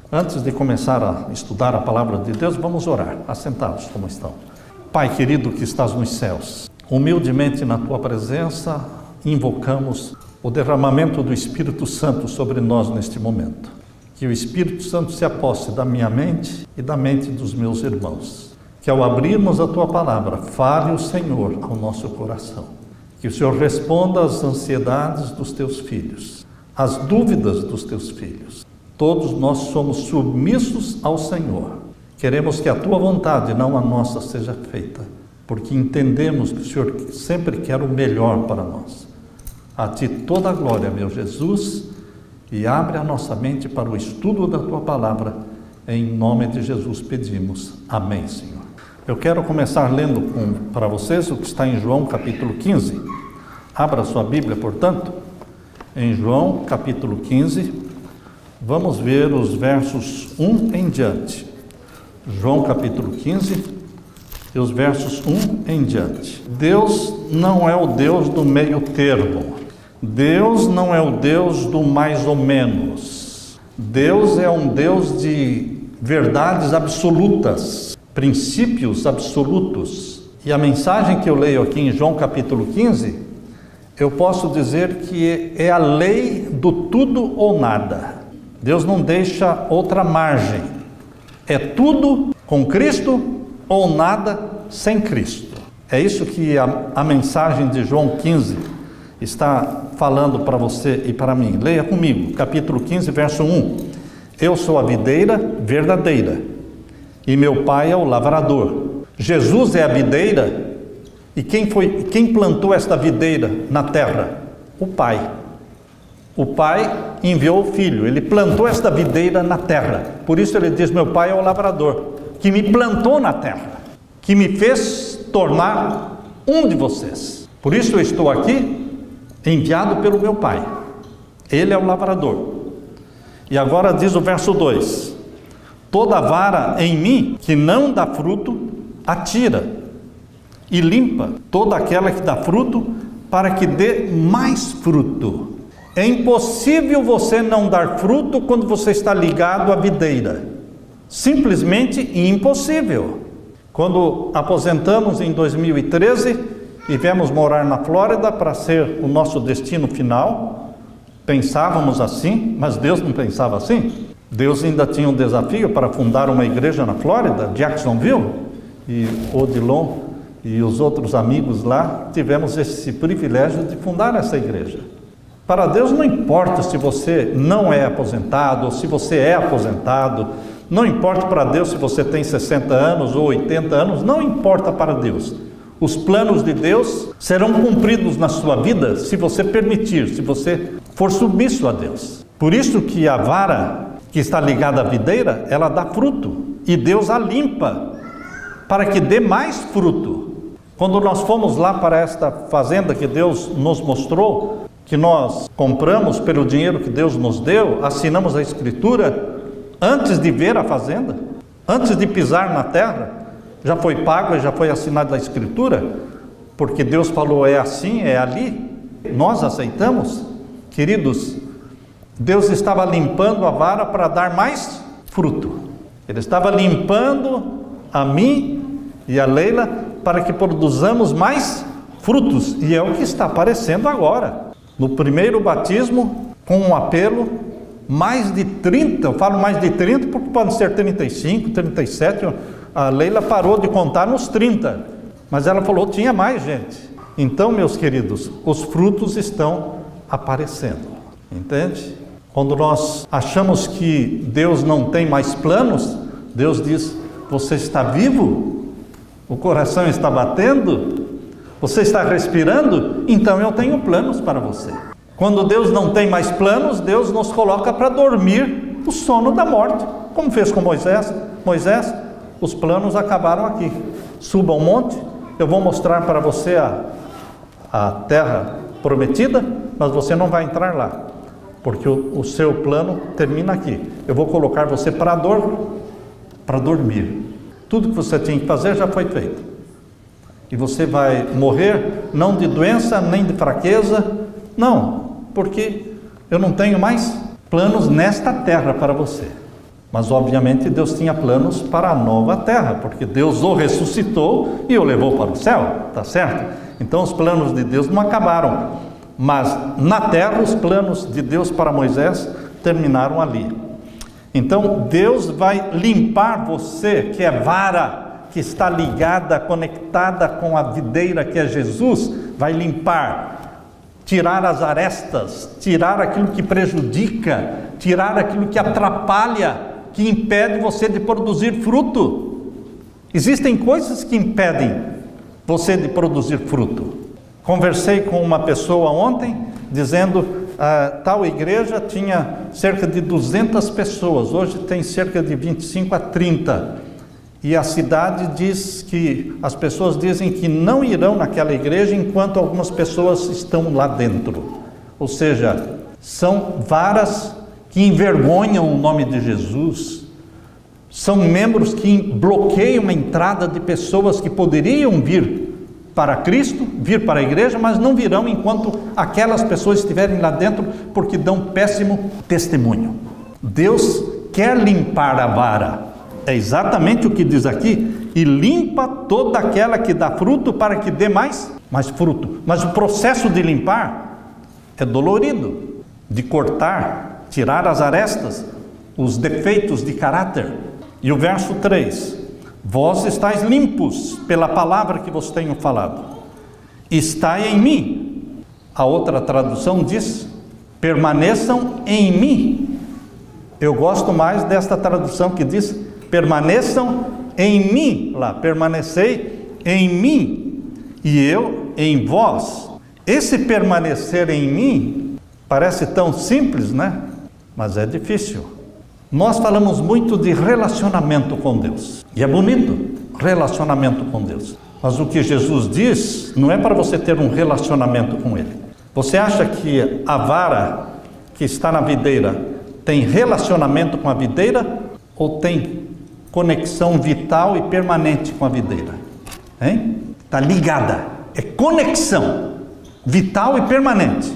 Antes de começar a estudar a palavra de Deus, vamos orar, assentados como estão. Pai querido que estás nos céus, humildemente na tua presença, invocamos o derramamento do Espírito Santo sobre nós neste momento. Que o Espírito Santo se aposse da minha mente e da mente dos meus irmãos. Que ao abrirmos a tua palavra, fale o Senhor ao nosso coração. Que o Senhor responda às ansiedades dos teus filhos, às dúvidas dos teus filhos. Todos nós somos submissos ao Senhor. Queremos que a tua vontade, não a nossa, seja feita, porque entendemos que o Senhor sempre quer o melhor para nós. A ti toda a glória, meu Jesus, e abre a nossa mente para o estudo da tua palavra. Em nome de Jesus pedimos. Amém, Senhor. Eu quero começar lendo para vocês o que está em João capítulo 15. Abra sua Bíblia, portanto, em João capítulo 15. Vamos ver os versos 1 em diante. João capítulo 15 e os versos 1 em diante. Deus não é o Deus do meio termo. Deus não é o Deus do mais ou menos. Deus é um Deus de verdades absolutas, princípios absolutos. E a mensagem que eu leio aqui em João capítulo 15, eu posso dizer que é a lei do tudo ou nada. Deus não deixa outra margem. É tudo com Cristo ou nada sem Cristo. É isso que a mensagem de João 15 está falando para você e para mim. Leia comigo, capítulo 15, verso 1. Eu sou a videira verdadeira e meu pai é o lavrador. Jesus é a videira e quem plantou esta videira na terra? O Pai. O Pai enviou o Filho, ele plantou esta videira na terra. Por isso ele diz, meu Pai é o lavrador, que me plantou na terra, que me fez tornar um de vocês. Por isso eu estou aqui, enviado pelo meu Pai. Ele é o lavrador. E agora diz o verso 2. Toda vara em mim que não dá fruto, atira e limpa toda aquela que dá fruto, para que dê mais fruto. É impossível você não dar fruto quando você está ligado à videira. Simplesmente impossível. Quando aposentamos em 2013 e viemos morar na Flórida para ser o nosso destino final, pensávamos assim, mas Deus não pensava assim. Deus ainda tinha um desafio para fundar uma igreja na Flórida, Jacksonville, e Odilon e os outros amigos lá tivemos esse privilégio de fundar essa igreja. Para Deus não importa se você não é aposentado ou se você é aposentado, não importa para Deus se você tem 60 anos ou 80 anos, não importa para Deus. Os planos de Deus serão cumpridos na sua vida se você permitir, se você for submisso a Deus. Por isso que a vara que está ligada à videira, ela dá fruto e Deus a limpa para que dê mais fruto. Quando nós fomos lá para esta fazenda que Deus nos mostrou, que nós compramos pelo dinheiro que Deus nos deu, assinamos a escritura antes de ver a fazenda, antes de pisar na terra, já foi pago e já foi assinada a escritura, porque Deus falou é assim, é ali, nós aceitamos. Queridos, Deus estava limpando a vara para dar mais fruto. Ele estava limpando a mim e a Leila para que produzamos mais frutos, e é o que está aparecendo agora. No primeiro batismo, com um apelo, mais de 30, eu falo mais de 30 porque podem ser 35, 37, a Leila parou de contar nos 30, mas ela falou tinha mais gente. Então, meus queridos, os frutos estão aparecendo, entende? Quando nós achamos que Deus não tem mais planos, Deus diz, você está vivo? O coração está batendo? Você está respirando? Então eu tenho planos para você. Quando Deus não tem mais planos, Deus nos coloca para dormir o sono da morte, como fez com Moisés. Moisés, os planos acabaram aqui. Suba ao monte, eu vou mostrar para você a terra prometida, mas você não vai entrar lá, porque o seu plano termina aqui. Eu vou colocar você para dormir. Tudo que você tinha que fazer já foi feito. E você vai morrer não de doença, nem de fraqueza, não, porque eu não tenho mais planos nesta terra para você. Mas obviamente Deus tinha planos para a nova terra, porque Deus o ressuscitou e o levou para o céu, tá certo? Então os planos de Deus não acabaram, mas na terra os planos de Deus para Moisés terminaram ali. Então Deus vai limpar você, que é vara, que está ligada, conectada com a videira que é Jesus, vai limpar, tirar as arestas, tirar aquilo que prejudica, tirar aquilo que atrapalha, que impede você de produzir fruto. Existem coisas que impedem você de produzir fruto. Conversei com uma pessoa ontem, dizendo tal igreja tinha cerca de 200 pessoas, hoje tem cerca de 25 a 30. E a cidade diz que, as pessoas dizem que não irão naquela igreja enquanto algumas pessoas estão lá dentro. Ou seja, são varas que envergonham o nome de Jesus, são membros que bloqueiam a entrada de pessoas que poderiam vir para Cristo, vir para a igreja, mas não virão enquanto aquelas pessoas estiverem lá dentro, porque dão péssimo testemunho. Deus quer limpar a vara, é exatamente o que diz aqui, e limpa toda aquela que dá fruto para que dê mais fruto. Mas o processo de limpar é dolorido, de cortar, tirar as arestas, os defeitos de caráter. E o verso 3, vós estáis limpos pela palavra que vos tenho falado, estai em mim. A outra tradução diz, permaneçam em mim. Eu gosto mais desta tradução que diz, permaneçam em mim, lá, permanecei em mim, e eu em vós. Esse permanecer em mim, parece tão simples, né? Mas é difícil. Nós falamos muito de relacionamento com Deus, e é bonito, relacionamento com Deus. Mas o que Jesus diz, não é para você ter um relacionamento com Ele. Você acha que a vara que está na videira tem relacionamento com a videira, ou tem conexão vital e permanente com a videira? Está ligada, é conexão vital e permanente.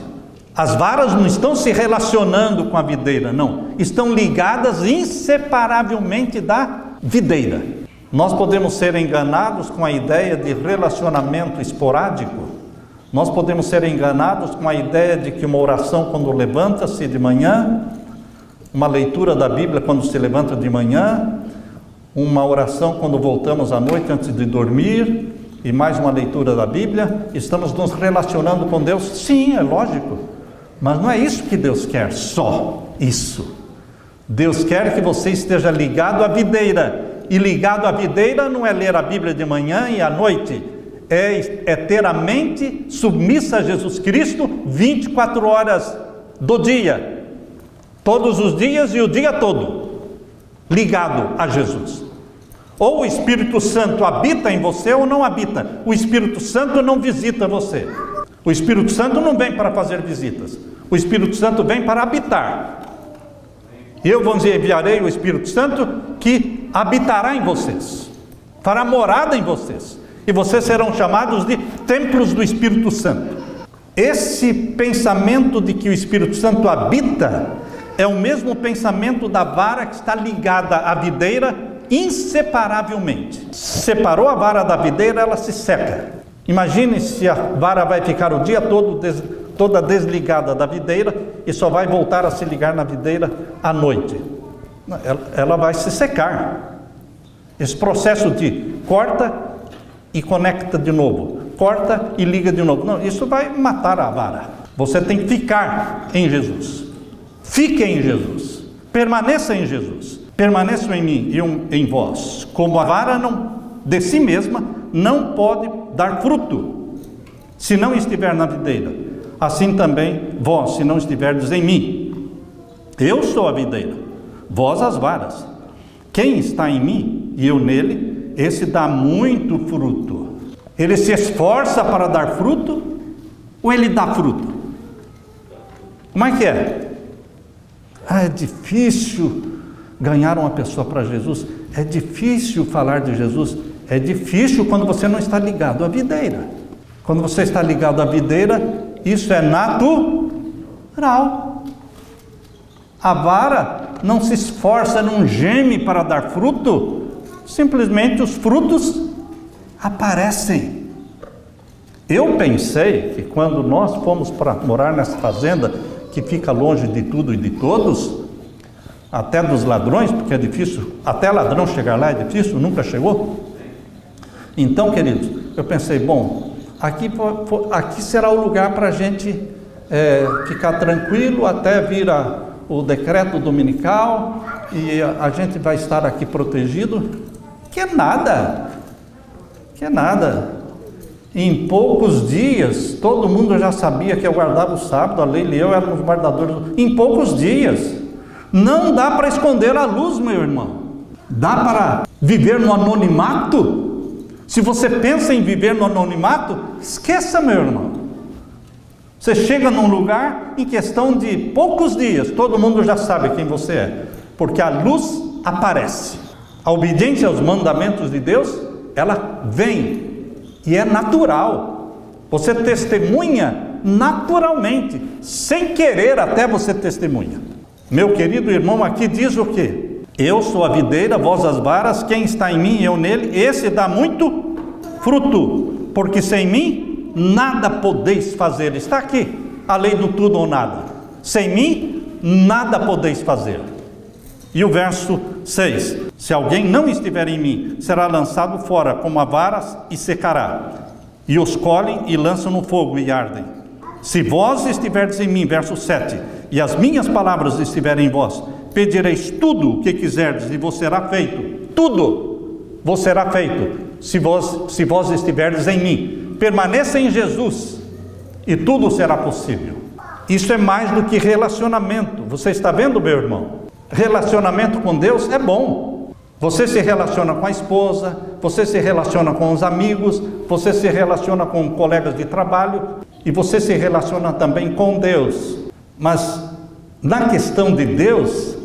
As varas não estão se relacionando com a videira, não. Estão ligadas inseparavelmente da videira. Nós podemos ser enganados com a ideia de relacionamento esporádico. Nós podemos ser enganados com a ideia de que uma oração quando levanta-se de manhã, uma leitura da Bíblia quando se levanta de manhã, uma oração quando voltamos à noite antes de dormir, e mais uma leitura da Bíblia, estamos nos relacionando com Deus. Sim, é lógico. Mas não é isso que Deus quer, só isso. Deus quer que você esteja ligado à videira. E ligado à videira não é ler a Bíblia de manhã e à noite. É ter a mente submissa a Jesus Cristo 24 horas do dia. Todos os dias e o dia todo. Ligado a Jesus. Ou o Espírito Santo habita em você ou não habita. O Espírito Santo não visita você. O Espírito Santo não vem para fazer visitas. O Espírito Santo vem para habitar. E eu vos enviarei o Espírito Santo que habitará em vocês, fará morada em vocês, e vocês serão chamados de templos do Espírito Santo. Esse pensamento de que o Espírito Santo habita é o mesmo pensamento da vara que está ligada à videira inseparavelmente. Separou a vara da videira, ela se seca. Imagine se a vara vai ficar o dia todo toda desligada da videira e só vai voltar a se ligar na videira à noite. Ela vai se secar. Esse processo de corta e conecta de novo, corta e liga de novo. Não, isso vai matar a vara. Você tem que ficar em Jesus. Fique em Jesus. Permaneça em Jesus. Permaneçam em mim e em vós. Como a vara de si mesma não pode dar fruto se não estiver na videira, assim também vós, se não estiverdes em mim. Eu sou a videira, vós as varas. Quem está em mim e eu nele, esse dá muito fruto. Ele se esforça para dar fruto ou ele dá fruto? Como é que é? É difícil ganhar uma pessoa para Jesus, é difícil falar de Jesus, é difícil quando você não está ligado à videira. Quando você está ligado à videira, isso é natural. A vara não se esforça, não geme para dar fruto, simplesmente os frutos aparecem. Eu pensei que quando nós fomos para morar nessa fazenda, que fica longe de tudo e de todos, até dos ladrões, porque é difícil, até ladrão chegar lá é difícil, nunca chegou. Então, queridos, eu pensei, bom, aqui será o lugar para a gente ficar tranquilo até vir o decreto dominical e a gente vai estar aqui protegido. Que nada. Em poucos dias, todo mundo já sabia que eu guardava o sábado, a Leila e eu éramos guardadores. Em poucos dias, não dá para esconder a luz, meu irmão. Dá para viver no anonimato? Se você pensa em viver no anonimato, esqueça, meu irmão. Você chega num lugar, em questão de poucos dias, todo mundo já sabe quem você é, porque a luz aparece. A obediência aos mandamentos de Deus, ela vem. E é natural, você testemunha naturalmente, sem querer até você testemunha. Meu querido irmão, aqui diz o quê? Eu sou a videira, vós as varas, quem está em mim e eu nele, esse dá muito fruto, porque sem mim nada podeis fazer. Está aqui, a lei do tudo ou nada. Sem mim nada podeis fazer. E o verso 6, se alguém não estiver em mim, será lançado fora como a varas e secará, e os colhem e lançam no fogo e ardem. Se vós estiverdes em mim, verso 7, e as minhas palavras estiverem em vós, pedireis tudo o que quiserdes e vos será feito. Tudo vos será feito, se vós estiverdes em mim. Permaneça em Jesus e tudo será possível. Isso é mais do que relacionamento. Você está vendo, meu irmão? Relacionamento com Deus é bom. Você se relaciona com a esposa, você se relaciona com os amigos, você se relaciona com colegas de trabalho e você se relaciona também com Deus. Mas na questão de Deus,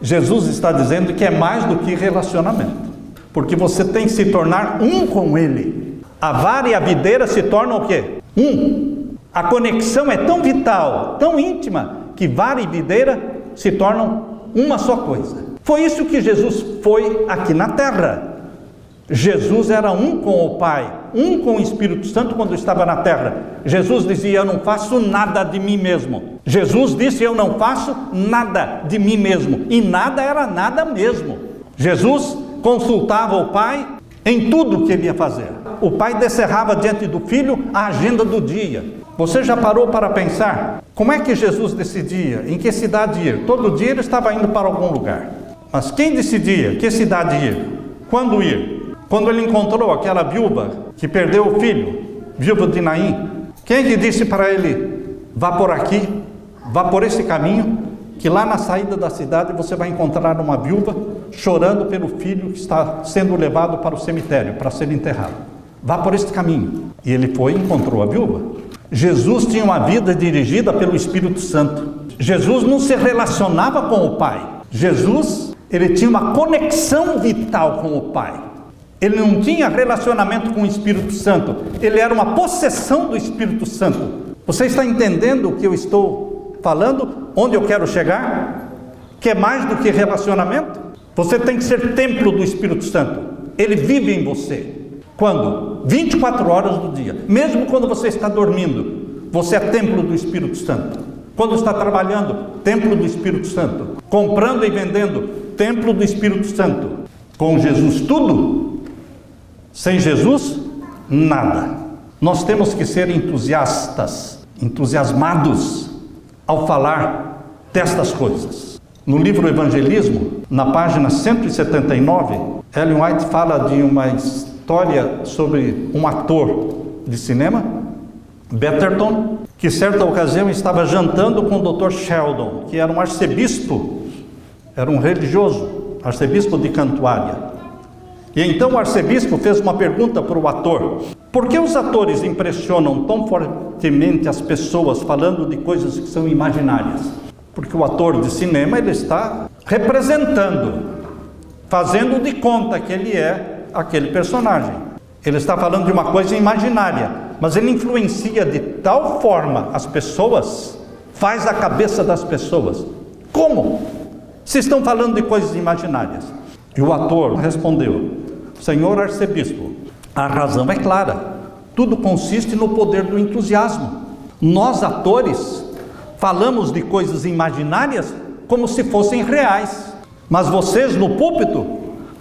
Jesus está dizendo que é mais do que relacionamento, porque você tem que se tornar um com Ele. A vara e a videira se tornam o quê? Um. A conexão é tão vital, tão íntima, que vara e videira se tornam uma só coisa. Foi isso que Jesus foi aqui na terra. Jesus era um com o Pai, um com o Espírito Santo quando estava na terra. Jesus dizia, eu não faço nada de mim mesmo. Jesus disse, eu não faço nada de mim mesmo. E nada era nada mesmo. Jesus consultava o Pai em tudo que ele ia fazer. O Pai descerrava diante do Filho a agenda do dia. Você já parou para pensar? Como é que Jesus decidia em que cidade ir? Todo dia ele estava indo para algum lugar. Mas quem decidia que cidade ir? Quando ir? Quando ele encontrou aquela viúva que perdeu o filho, viúva de Naim, quem que disse para ele, vá por aqui, vá por esse caminho, que lá na saída da cidade você vai encontrar uma viúva chorando pelo filho que está sendo levado para o cemitério, para ser enterrado. Vá por esse caminho. E ele foi e encontrou a viúva. Jesus tinha uma vida dirigida pelo Espírito Santo. Jesus não se relacionava com o Pai. Jesus, ele tinha uma conexão vital com o Pai. Ele não tinha relacionamento com o Espírito Santo. Ele era uma possessão do Espírito Santo. Você está entendendo o que eu estou falando? Onde eu quero chegar? Que é mais do que relacionamento? Você tem que ser templo do Espírito Santo. Ele vive em você. Quando? 24 horas do dia. Mesmo quando você está dormindo, você é templo do Espírito Santo. Quando está trabalhando, templo do Espírito Santo. Comprando e vendendo, templo do Espírito Santo. Com Jesus tudo, sem Jesus nada. Nós temos que ser entusiastas, entusiasmados ao falar destas coisas. No livro Evangelismo, na página 179, Ellen White fala de uma história sobre um ator de cinema, Betterton, que certa ocasião estava jantando com o Dr. Sheldon, que era um arcebispo, era um religioso, arcebispo de Cantuária. E então o arcebispo fez uma pergunta para o ator: por que os atores impressionam tão fortemente as pessoas falando de coisas que são imaginárias? Porque o ator de cinema, ele está representando, fazendo de conta que ele é aquele personagem. Ele está falando de uma coisa imaginária, mas ele influencia de tal forma as pessoas, faz a cabeça das pessoas. Como? se estão falando de coisas imaginárias? E o ator respondeu: senhor arcebispo, a razão é clara. Tudo consiste no poder do entusiasmo. Nós, atores, falamos de coisas imaginárias como se fossem reais. Mas vocês, no púlpito,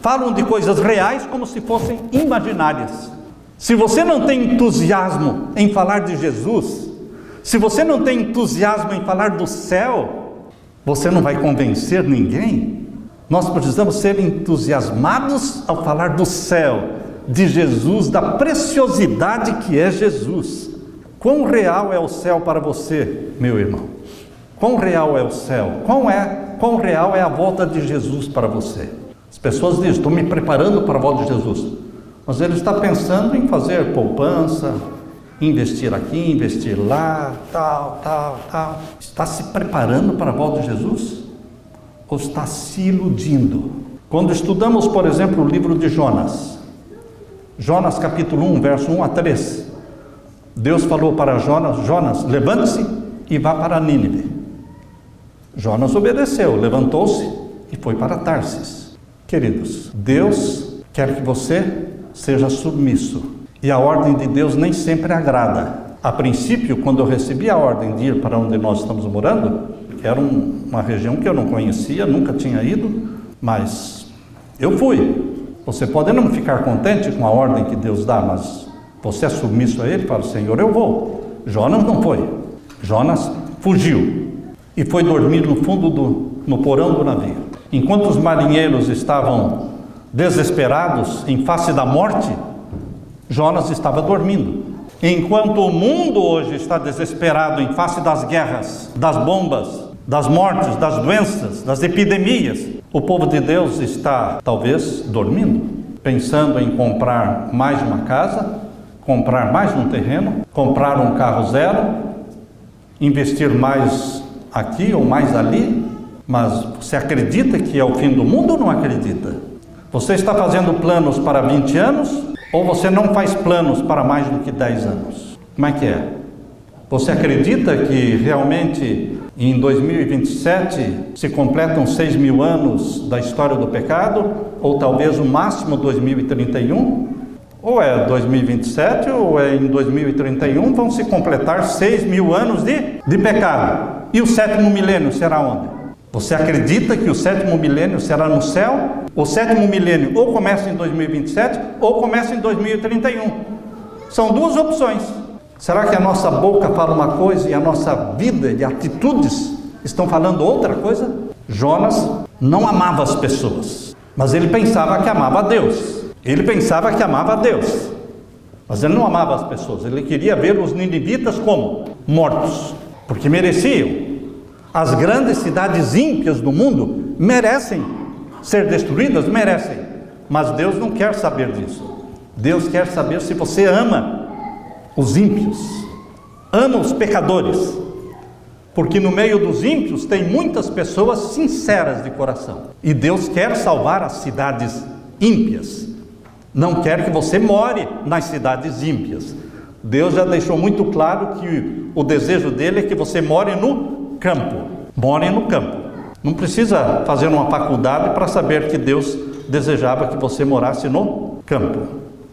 falam de coisas reais como se fossem imaginárias. Se você não tem entusiasmo em falar de Jesus, se você não tem entusiasmo em falar do céu, você não vai convencer ninguém. Nós precisamos ser entusiasmados ao falar do céu, de Jesus, da preciosidade que é Jesus. Quão real é o céu para você, meu irmão? Quão real é o céu? Quão real é a volta de Jesus para você? As pessoas dizem: estou me preparando para a volta de Jesus. Mas ele está pensando em fazer poupança, investir aqui, investir lá, tal. Está se preparando para a volta de Jesus? Ou está se iludindo? Quando estudamos, por exemplo, o livro de Jonas, Jonas capítulo 1, verso 1 a 3, Deus falou para Jonas: Jonas, levante-se e vá para Nínive. Jonas obedeceu, levantou-se e foi para Tarsis. Queridos, Deus quer que você seja submisso. E a ordem de Deus nem sempre agrada. A princípio, quando eu recebi a ordem de ir para onde nós estamos morando, era uma região que eu não conhecia, nunca tinha ido, mas eu fui. Você pode não ficar contente com a ordem que Deus dá, mas você é submisso a Ele, fala: Senhor, eu vou. Jonas não foi. Jonas fugiu e foi dormir no fundo no porão do navio. Enquanto os marinheiros estavam desesperados em face da morte, Jonas estava dormindo. Enquanto o mundo hoje está desesperado em face das guerras, das bombas, das mortes, das doenças, das epidemias, o povo de Deus está talvez dormindo, pensando em comprar mais uma casa, comprar mais um terreno, comprar um carro zero, investir mais aqui ou mais ali. Mas você acredita que é o fim do mundo ou não acredita? Você está fazendo planos para 20 anos ou você não faz planos para mais do que 10 anos? Como é que é? Você acredita que realmente em 2027 se completam 6.000 anos da história do pecado? Ou talvez o máximo 2031? Ou é 2027 ou é em 2031 vão se completar 6.000 anos de pecado. E o 7º milênio será onde? Você acredita que o 7º milênio será no céu? O 7º milênio ou começa em 2027 ou começa em 2031. São duas opções. Será que a nossa boca fala uma coisa e a nossa vida e atitudes estão falando outra coisa? Jonas não amava as pessoas, mas ele pensava que amava a Deus. Ele pensava que amava a Deus, mas ele não amava as pessoas. Ele queria ver os ninivitas como? Mortos, porque mereciam. As grandes cidades ímpias do mundo merecem ser destruídas, merecem. Mas Deus não quer saber disso. Deus quer saber se você ama os ímpios, ama os pecadores. Porque no meio dos ímpios tem muitas pessoas sinceras de coração. E Deus quer salvar as cidades ímpias. Não quer que você more nas cidades ímpias. Deus já deixou muito claro que o desejo dele é que você more no campo. More no campo. Não precisa fazer uma faculdade para saber que Deus desejava que você morasse no campo.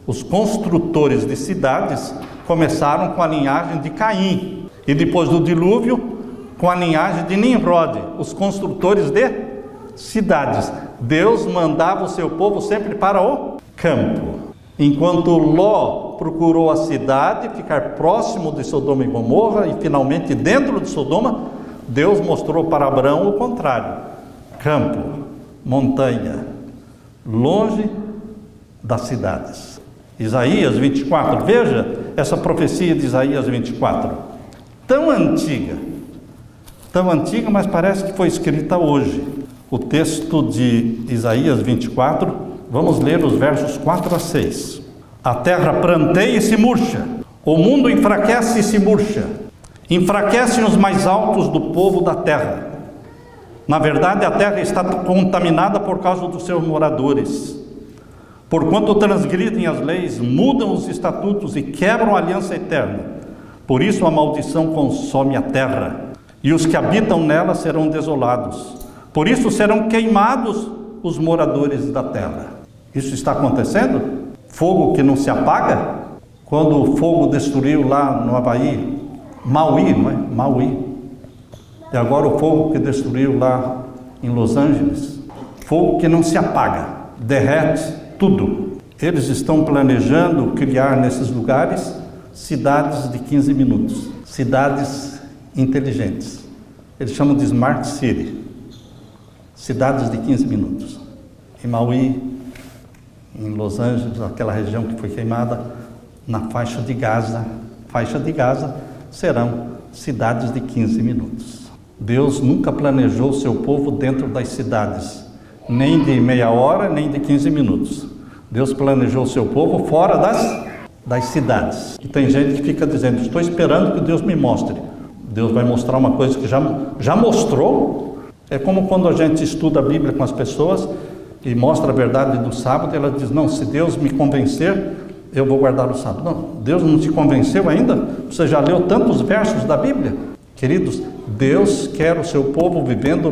Os construtores de cidades começaram com a linhagem de Caim. E depois do dilúvio, com a linhagem de Nimrod, os construtores de cidades. Deus mandava o seu povo sempre para o campo. Enquanto Ló procurou a cidade, ficar próximo de Sodoma e Gomorra e finalmente dentro de Sodoma, Deus mostrou para Abraão o contrário: campo, montanha, longe das cidades. Isaías 24, veja essa profecia de Isaías 24, tão antiga, mas parece que foi escrita hoje. O texto de Isaías 24, vamos ler os versos 4 a 6. A terra pranteia e se murcha, o mundo enfraquece e se murcha, enfraquecem os mais altos do povo da terra. Na verdade, a terra está contaminada por causa dos seus moradores. Porquanto transgridem as leis, mudam os estatutos e quebram a aliança eterna. Por isso a maldição consome a terra, e os que habitam nela serão desolados. Por isso serão queimados os moradores da terra. Isso está acontecendo? Fogo que não se apaga? Quando o fogo destruiu lá no Havaí, Maui, não é? Maui. E agora o fogo que destruiu lá em Los Angeles. Fogo que não se apaga, derrete tudo. Eles estão planejando criar nesses lugares cidades de 15 minutos. Cidades inteligentes. Eles chamam de Smart City. Cidades de 15 minutos. Em Maui, em Los Angeles, aquela região que foi queimada, na faixa de Gaza. Faixa de Gaza serão cidades de 15 minutos. Deus nunca planejou o seu povo dentro das cidades, nem de meia hora, nem de 15 minutos. Deus planejou o seu povo fora das cidades. E tem gente que fica dizendo, estou esperando que Deus me mostre. Deus vai mostrar uma coisa que já mostrou. É como quando a gente estuda a Bíblia com as pessoas e mostra a verdade do sábado, e ela diz, não, se Deus me convencer, eu vou guardar o sábado. Não, Deus não te convenceu ainda? Você já leu tantos versos da Bíblia? Queridos, Deus quer o seu povo vivendo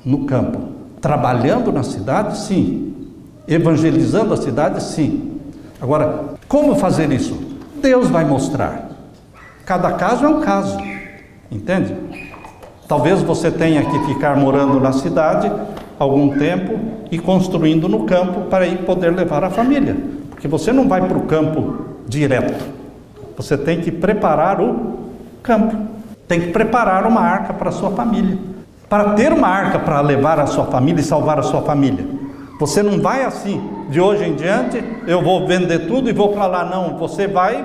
no campo. Trabalhando na cidade, sim. Evangelizando a cidade, sim. Agora, como fazer isso? Deus vai mostrar. Cada caso é um caso. Entende? Talvez você tenha que ficar morando na cidade algum tempo e construindo no campo para aí poder levar a família. Porque você não vai para o campo direto. Você tem que preparar o campo. Tem que preparar uma arca para a sua família. Para ter uma arca para levar a sua família e salvar a sua família. Você não vai assim, de hoje em diante, eu vou vender tudo e vou para lá. Não, você vai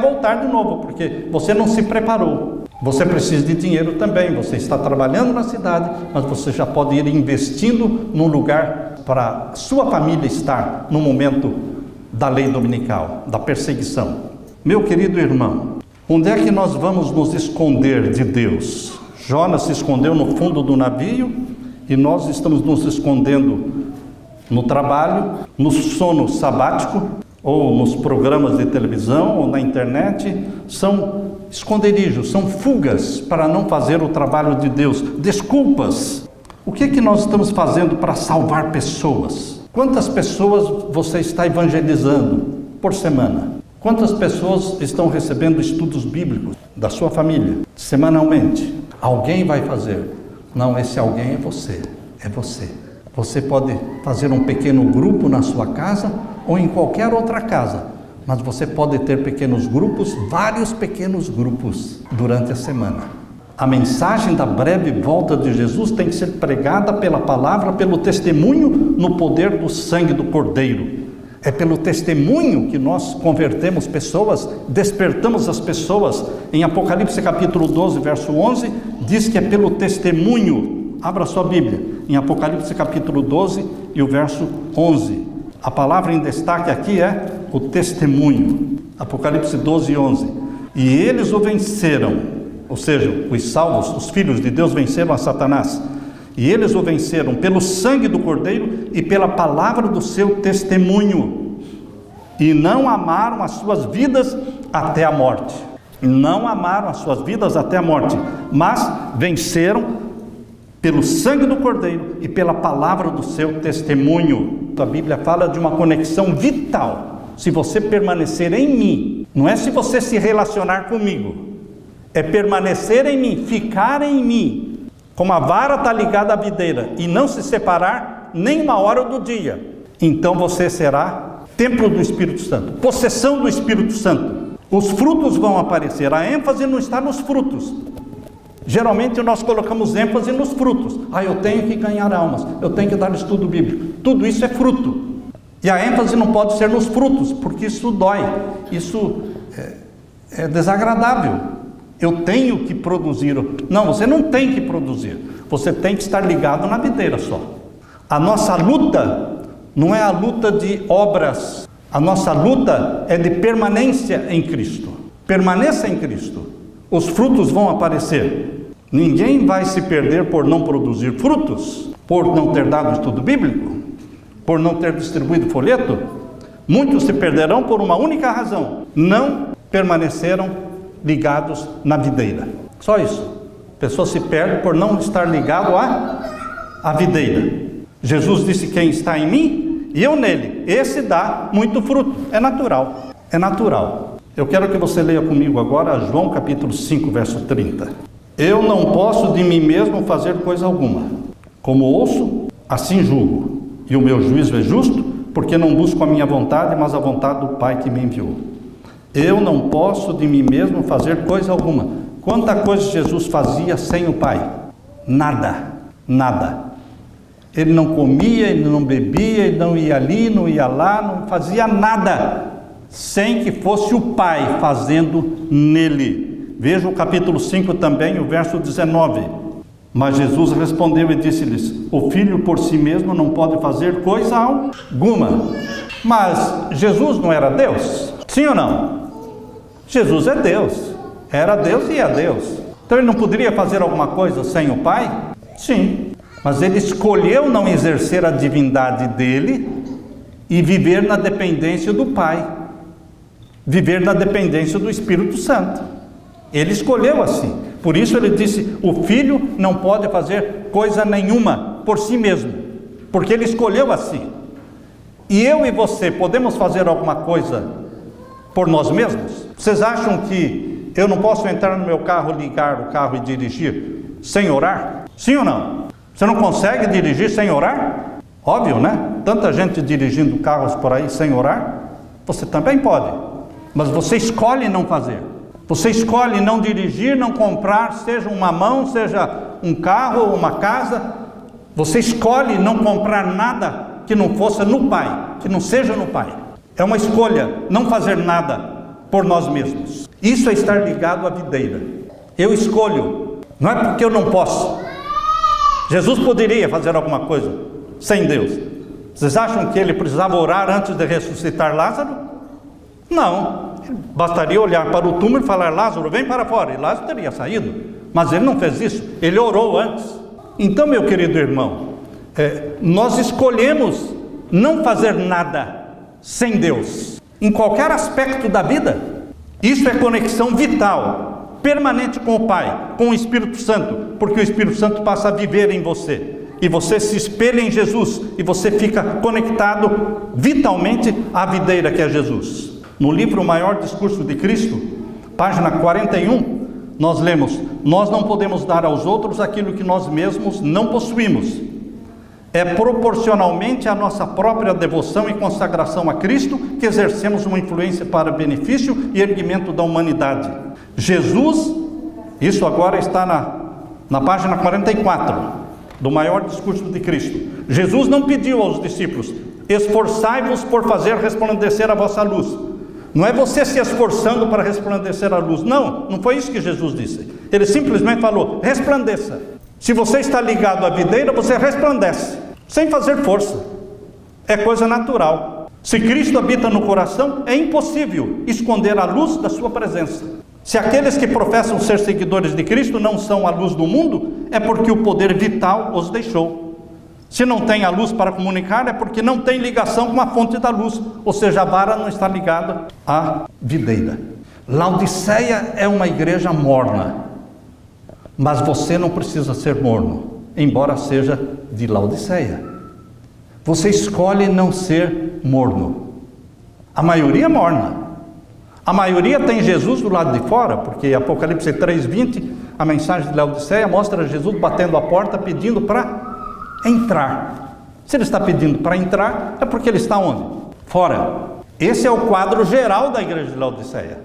voltar de novo, porque você não se preparou. Você precisa de dinheiro também. Você está trabalhando na cidade, mas você já pode ir investindo num lugar para a sua família estar no momento da lei dominical, da perseguição. Meu querido irmão, onde é que nós vamos nos esconder de Deus? Jonas se escondeu no fundo do navio e nós estamos nos escondendo no trabalho, no sono sabático, ou nos programas de televisão, ou na internet. São esconderijos, são fugas para não fazer o trabalho de Deus, desculpas. O que nós estamos fazendo para salvar pessoas? Quantas pessoas você está evangelizando por semana? Quantas pessoas estão recebendo estudos bíblicos da sua família, semanalmente? Alguém vai fazer. Não, esse alguém é você. É você. Você pode fazer um pequeno grupo na sua casa ou em qualquer outra casa. Mas você pode ter pequenos grupos, vários pequenos grupos durante a semana. A mensagem da breve volta de Jesus tem que ser pregada pela palavra, pelo testemunho, no poder do sangue do Cordeiro. É pelo testemunho que nós convertemos pessoas, despertamos as pessoas. Em Apocalipse capítulo 12, verso 11, diz que é pelo testemunho. Abra sua Bíblia, em Apocalipse capítulo 12 e o verso 11. A palavra em destaque aqui é o testemunho. Apocalipse 12, 11. E eles o venceram, ou seja, os salvos, os filhos de Deus venceram a Satanás. E eles o venceram pelo sangue do Cordeiro e pela palavra do seu testemunho. E não amaram as suas vidas até a morte. Não amaram as suas vidas até a morte, mas venceram pelo sangue do Cordeiro e pela palavra do seu testemunho. A Bíblia fala de uma conexão vital. Se você permanecer em mim, não é se você se relacionar comigo, é permanecer em mim, ficar em mim. Como a vara está ligada à videira e não se separar nem uma hora do dia, então você será templo do Espírito Santo, possessão do Espírito Santo. Os frutos vão aparecer. A ênfase não está nos frutos. Geralmente nós colocamos ênfase nos frutos. Eu tenho que ganhar almas, eu tenho que dar estudo bíblico. Tudo isso é fruto. E a ênfase não pode ser nos frutos, porque isso dói, isso é desagradável. Eu tenho que produzir. Não, você não tem que produzir. Você tem que estar ligado na videira só. A nossa luta não é a luta de obras. A nossa luta é de permanência em Cristo. Permaneça em Cristo. Os frutos vão aparecer. Ninguém vai se perder por não produzir frutos, por não ter dado estudo bíblico, por não ter distribuído folheto. Muitos se perderão por uma única razão: não permaneceram ligados na videira. Só isso. A pessoa se perde por não estar ligado à videira. Jesus disse: quem está em mim e eu nele, esse dá muito fruto. É natural, é natural. Eu quero que você leia comigo agora João capítulo 5, verso 30. Eu não posso de mim mesmo fazer coisa alguma. Como ouço, assim julgo. E o meu juízo é justo, porque não busco a minha vontade, mas a vontade do Pai que me enviou. Eu não posso de mim mesmo fazer coisa alguma. Quanta coisa Jesus fazia sem o Pai? Nada, nada. Ele não comia, ele não bebia, ele não ia ali, não ia lá, não fazia nada sem que fosse o Pai fazendo nele. Veja o capítulo 5 também, o verso 19. Mas Jesus respondeu e disse-lhes: o Filho por si mesmo não pode fazer coisa alguma. Mas Jesus não era Deus? Sim ou não? Jesus é Deus. Era Deus e é Deus. Então ele não poderia fazer alguma coisa sem o Pai? Sim. Mas ele escolheu não exercer a divindade dele e viver na dependência do Pai. Viver na dependência do Espírito Santo. Ele escolheu assim. Por isso ele disse: o Filho não pode fazer coisa nenhuma por si mesmo, porque ele escolheu assim. E eu e você podemos fazer alguma coisa por nós mesmos? Vocês acham que eu não posso entrar no meu carro, ligar o carro e dirigir sem orar? Sim ou não? Você não consegue dirigir sem orar? Óbvio, né? Tanta gente dirigindo carros por aí sem orar. Você também pode, mas você escolhe não fazer. Você escolhe não dirigir, não comprar, seja uma mão, seja um carro ou uma casa. Você escolhe não comprar nada que não fosse no Pai, que não seja no Pai. É uma escolha não fazer nada por nós mesmos. Isso é estar ligado à videira. Eu escolho, não é porque eu não posso. Jesus poderia fazer alguma coisa sem Deus. Vocês acham que ele precisava orar antes de ressuscitar Lázaro? Não. Bastaria olhar para o túmulo e falar: Lázaro, vem para fora. E Lázaro teria saído. Mas ele não fez isso. Ele orou antes. Então, meu querido irmão, nós escolhemos não fazer nada sem Deus. Em qualquer aspecto da vida. Isso é conexão vital, permanente com o Pai, com o Espírito Santo. Porque o Espírito Santo passa a viver em você. E você se espelha em Jesus. E você fica conectado vitalmente à videira que é Jesus. No livro O Maior Discurso de Cristo, página 41, nós lemos: nós não podemos dar aos outros aquilo que nós mesmos não possuímos. É proporcionalmente à nossa própria devoção e consagração a Cristo que exercemos uma influência para benefício e erguimento da humanidade. Jesus, isso agora está na página 44, do Maior Discurso de Cristo. Jesus não pediu aos discípulos: esforçai-vos por fazer resplandecer a vossa luz. Não é você se esforçando para resplandecer a luz. Não, não foi isso que Jesus disse. Ele simplesmente falou: resplandeça. Se você está ligado à videira, você resplandece, sem fazer força. É coisa natural. Se Cristo habita no coração, é impossível esconder a luz da sua presença. Se aqueles que professam ser seguidores de Cristo não são a luz do mundo, é porque o poder vital os deixou. Se não tem a luz para comunicar, é porque não tem ligação com a fonte da luz, ou seja, a vara não está ligada à videira. Laodiceia é uma igreja morna, mas você não precisa ser morno, embora seja de Laodiceia. Você escolhe não ser morno. A maioria é morna. A maioria tem Jesus do lado de fora, porque Apocalipse 3:20, a mensagem de Laodiceia mostra Jesus batendo a porta, pedindo para entrar. Se ele está pedindo para entrar, é porque ele está onde? Fora. Esse é o quadro geral da igreja de Laodiceia.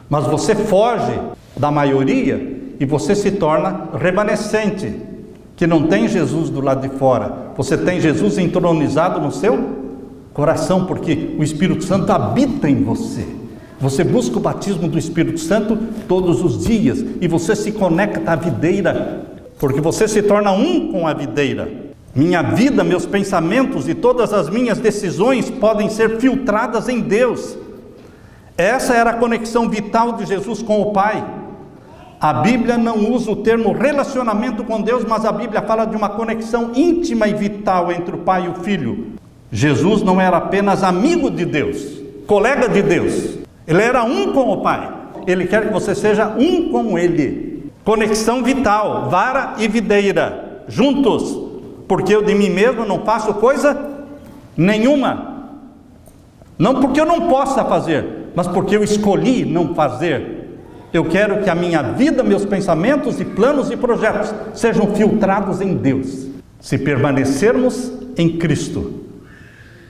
Mas você foge da maioria e você se torna remanescente, que não tem Jesus do lado de fora. Você tem Jesus entronizado no seu coração, porque o Espírito Santo habita em você. Você busca o batismo do Espírito Santo todos os dias e você se conecta à videira, porque você se torna um com a videira. Minha vida, meus pensamentos e todas as minhas decisões podem ser filtradas em Deus. Essa era a conexão vital de Jesus com o Pai. A Bíblia não usa o termo relacionamento com Deus, mas a Bíblia fala de uma conexão íntima e vital entre o Pai e o Filho. Jesus não era apenas amigo de Deus, colega de Deus. Ele era um com o Pai. Ele quer que você seja um com Ele. Conexão vital, vara e videira, juntos, porque eu de mim mesmo não faço coisa nenhuma. Não porque eu não possa fazer, mas porque eu escolhi não fazer. Eu quero que a minha vida, meus pensamentos e planos e projetos sejam filtrados em Deus. Se permanecermos em Cristo,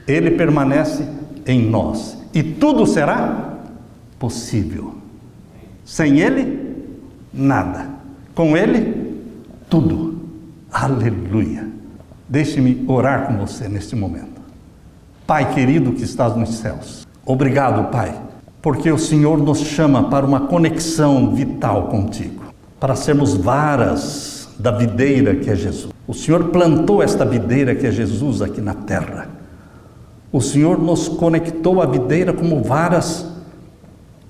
Ele permanece em nós, e tudo será possível. Sem Ele, nada. Com Ele, tudo. Aleluia. Deixe-me orar com você neste momento. Pai querido que estás nos céus, obrigado, Pai, porque o Senhor nos chama para uma conexão vital contigo, para sermos varas da videira que é Jesus. O Senhor plantou esta videira que é Jesus aqui na terra. O Senhor nos conectou à videira como varas,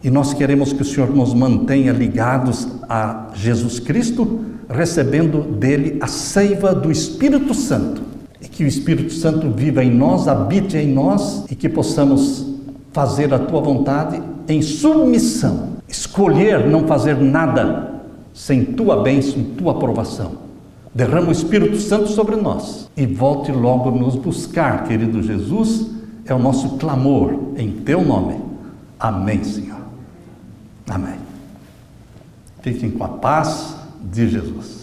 e nós queremos que o Senhor nos mantenha ligados a Jesus Cristo, recebendo dele a seiva do Espírito Santo, e que o Espírito Santo viva em nós, habite em nós, e que possamos fazer a tua vontade em submissão, escolher não fazer nada sem tua bênção, tua aprovação. Derrama o Espírito Santo sobre nós e volte logo nos buscar, querido Jesus, é o nosso clamor em teu nome. Amém, Senhor. Amém. Fiquem com a paz de Jesus.